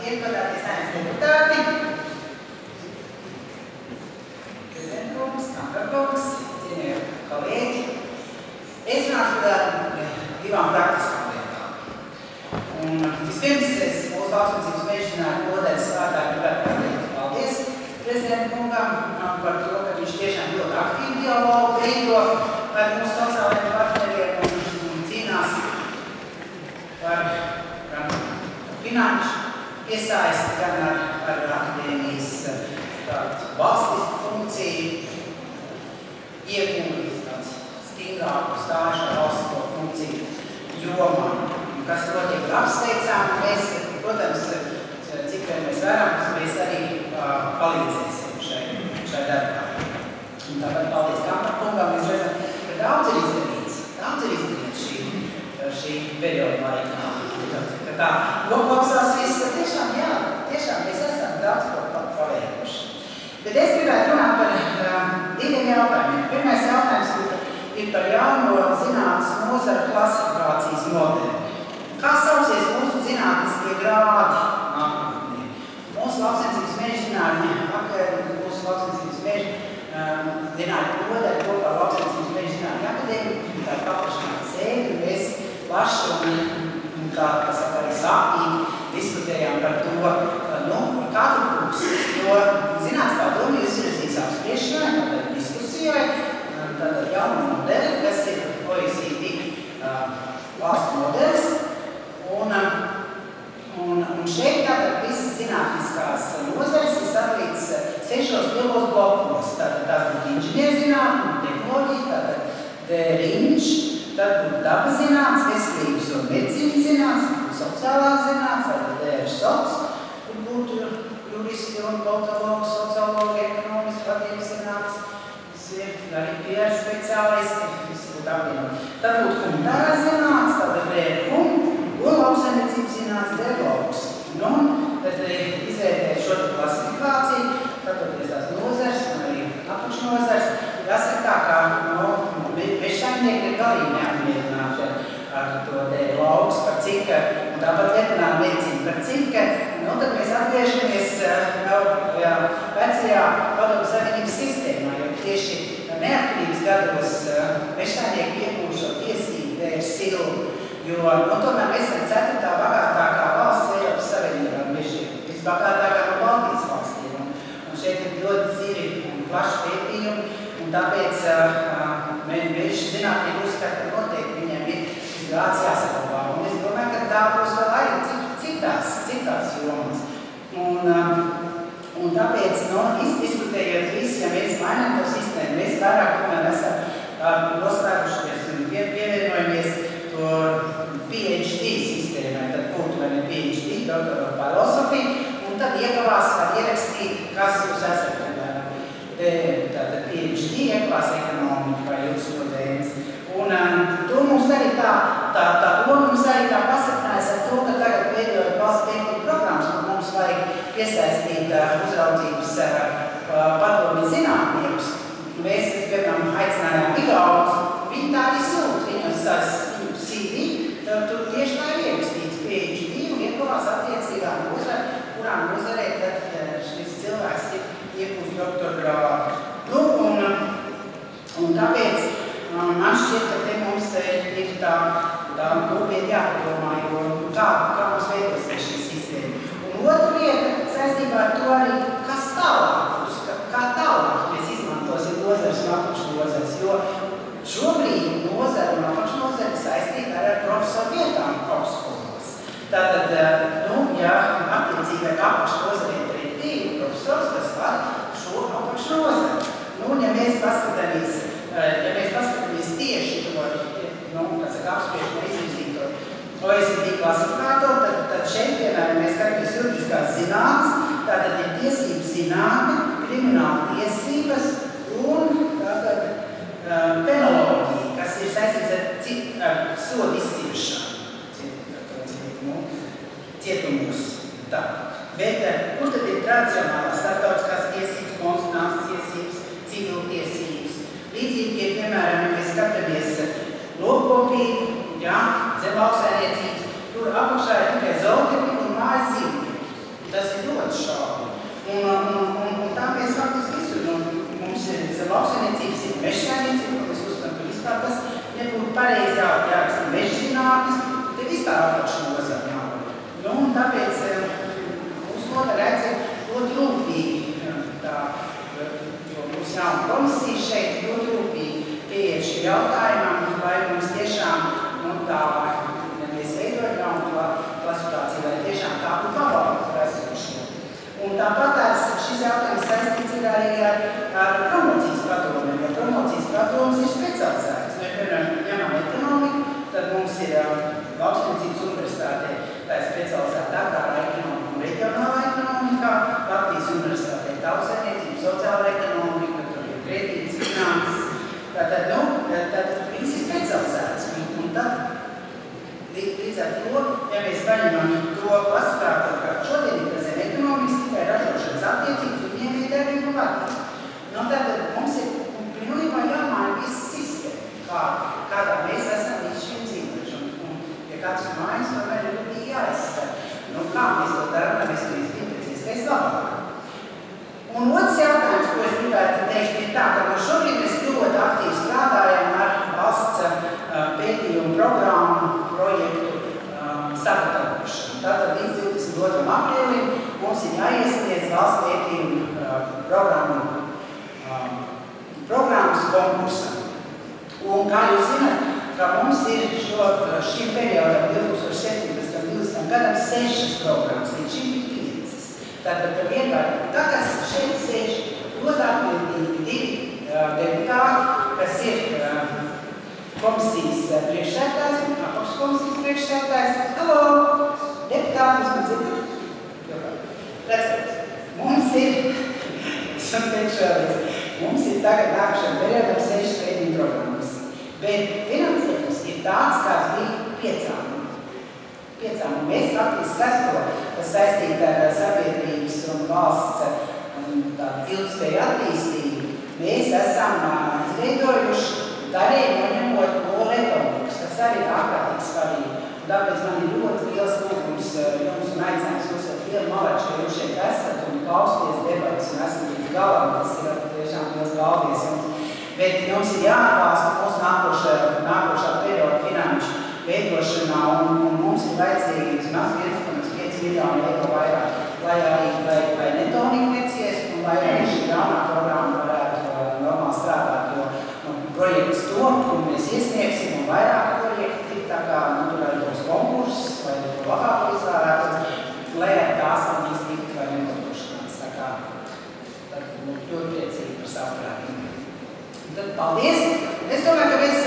Iepatāties Saeimas deputāti, prezidentkungs, kantorkungs, cienījami kolēģi. Es runāšu par divām praktiskām lietām. Un vispirms es mūsu lauksaimniecības mežģinājumu nodaļas vārdā gribētu pateikt paldies prezidentkungam par to, ka viņš tiešām ļoti aktīvi dialogu veido ar mūsu sociālajiem partneriem un cīnās par gan finanšu iesaisti, gan ar akadēmijas valstisku funkciju, iegūti tāds stingrāku stāžu valstisko funkciju jomā, kas notiek apsteicām. Mēs, protams, cik vien mēs varam, mēs arī palīdzēsim šai darbā. Un tāpēc paldies Kantorkungam, mēs redzam, ka daudz ir izdarīts šī perioda laikā. Tā noklausās viss, ka tiešām mēs esam daudz ko paveikuši. Bet es gribētu runāt par diviem jautājumiem. Pirmais jautājums ir par jauno zinātnes nozaru klasifikācijas modeli. Kā sauksies mūsu zinātniskie grādi nākotnē? Mūsu lauksaimniecības mežģinātņu, mūsu lauksaimniecības mežģinātņu nodaļa kopā ar lauksaimniecības mežģinātņu akadēmiju, tā paplašināta sēdi, mēs plaši un kā arī sāpīgi diskutējām par to, katru pusi, jo zinātnes padomi izvirzīs apspriešanai, tātad diskusijai, tātad jaunu modeli, kas ir OECD valstu modelis, un šeit tātad visas zinātniskās nozares ir sadalīts 6 lielos blokos. Tātad tās būtu inženierzinātne, tehnoloģija, tātad riņš, tad būtu dabas zinātnes, veselības un medicīnas zinātnes, sociālās zinātnes, tātad DRSoc, kur būtu juristi un politologi, sociologi, ekonomisti, vadības zinātnes, arī PR speciālisti, visi būtu apvienoti. Tad būtu humanitārās zinātnes, tātad DRHum, un lauksaimniecības zinātnes DRLauks. Tad izvērtēt šo klasifikāciju, tātad tās nozars un arī apakšnozars. Jāsaka tā, kā mežsaimnieki ir galīgi neapmierināti ar to DRLauks, par cik, un tāpat veterināra medicīna par cik, tad mēs atgriežamies vecajā Padomju Savienības sistēmā, jo tieši neatkarības gados mežsaimnieki iegūst šo tiesību vērst silvu, jo tomēr mēs esam 4. bagātākā valsts Eiropas Savienībā mežiem, visbagātākā no Baltijas valstīm, un šeit ir ļoti dziļi un plaši pētījumi, un tāpēc meža zinātnieki uzskata, ka noteikti viņiem ir šis grāds jāsaglabā, un es domāju, ka tā būs vēl arī citās jomas. Un tāpēc, izdiskutējot visi, ja mēs mainām to sistēmu, mēs vairāk tomēr esam noslēgušies un pievienojamies to PhD sistēmai, tad būtu vai ne PhD, Doctor of Philosophy, un tad iekavās var ierakstīt, kas jūs esat, tātad PhD, iekavās ekonomika vai jūsu students. Un to mums arī tā doma mums arī tā pasaknājas ar to, ka tagad veidojot valsts pētījuma programmas, kur mums vajag piesaistīt uzraudzības padomju zinātniekus. Mēs, piemēram, aicinājām Igautus, viņi tā arī sūt, viņu CV, tur tieši tā ir ierakstīts PhD un iekavās attiecīgā nozara, kurā nozarē tad šis cilvēks iegūst doktorgrādu. Un tāpēc man šķiet, ka te mums ir tā nopietni jāpadomā, jo kā mums veidosies šī sistēma. Un otra lieta saistībā ar to arī, kas tālāk būs, kā tālāk mēs izmantosim nozares un apakšnozars, jo šobrīd nozara un apakšnozara saistīta ar profesoru vietām augstskolās. Tātad, ja attiecīgi ar apakšnozariem ir 2 profesors, kas var šo apakšnozaru. Ja mēs paskatāmies tieši to, apspriešanā izvirzīto OECD klasifikātoru, tad šeit, piemēram, mēs skatāmies juridiskās zinātnes, tātad ir tiesības zinātne, krimināla tiesības un penoloģija, kas ir saistīts ar sodu izciršanu, cietumus. Bet kur tad ir tradicionālās starptautiskās tiesības, konstitucionālās tiesības, civiltiesības? Līdzīgi, piemēram, ja mēs skatāmies lopkopību, zem lauksaimniecības, tur apakšā ir tikai zootehnika un mājas dzīvnieki. pēc labāk. Un otrs jautājums, ko es gribētu teikt, ir tā, ka šobrīd mēs ļoti aktīvi strādājam ar valsts pētījumu programmu projektu sagatavošanu. Tātad līdz 22. aprīlim mums ir jāiesniedz valsts pētījumu programmas konkursam. Un kā jūs zināt, ka mums ir šim periodam 2017. gadam 6 programmas, līdz šim ir 5. Tātad vienkārši tagad šeit sēž ļoti atbildīgi 2 deputāti, kas ir komisijas priekšsēdētājs un apakškomisijas priekšsēdētājs. Halo! Deputāti, jūs man dzirdat? Redzat, mums ir tagad nākušajam periodam 6 pētījumu programmas. Bet finansējums ir tāds, kāds bija 5. Un mēs faktiski 6. kas saistīta ar sabiedrības un valsts ilgspēju attīstību, mēs esam izveidojuši daļēji noņemot no retorikas, kas arī ir ārkārtīgi svarīgi. Tāpēc man ir ļoti liels lūgums jums un aicinājums uzsvērt lielu malaču, ka jūs šeit esat un klausties debatas un esat līdz galam, tas ir tiešām liels galvies. Bet jums ir jāatbalsta mūsu nākošā perioda finanšu veidošanā un mums ir vajadzīgi vismaz 1,5 miljonu eiro vairāk, lai netonika neciest un lai arī šī jaunā programma varētu normāli strādāt, jo projekts top, un mēs iesniegsim un vairāk projekti, tā kā tur arī būs konkurss vai labāko izvērētas, lai ar tās attīstītu vai nenodošanās. Tā kā tad ļoti priecīgi par savu prātību. Tad paldies! Es domāju, ka mēs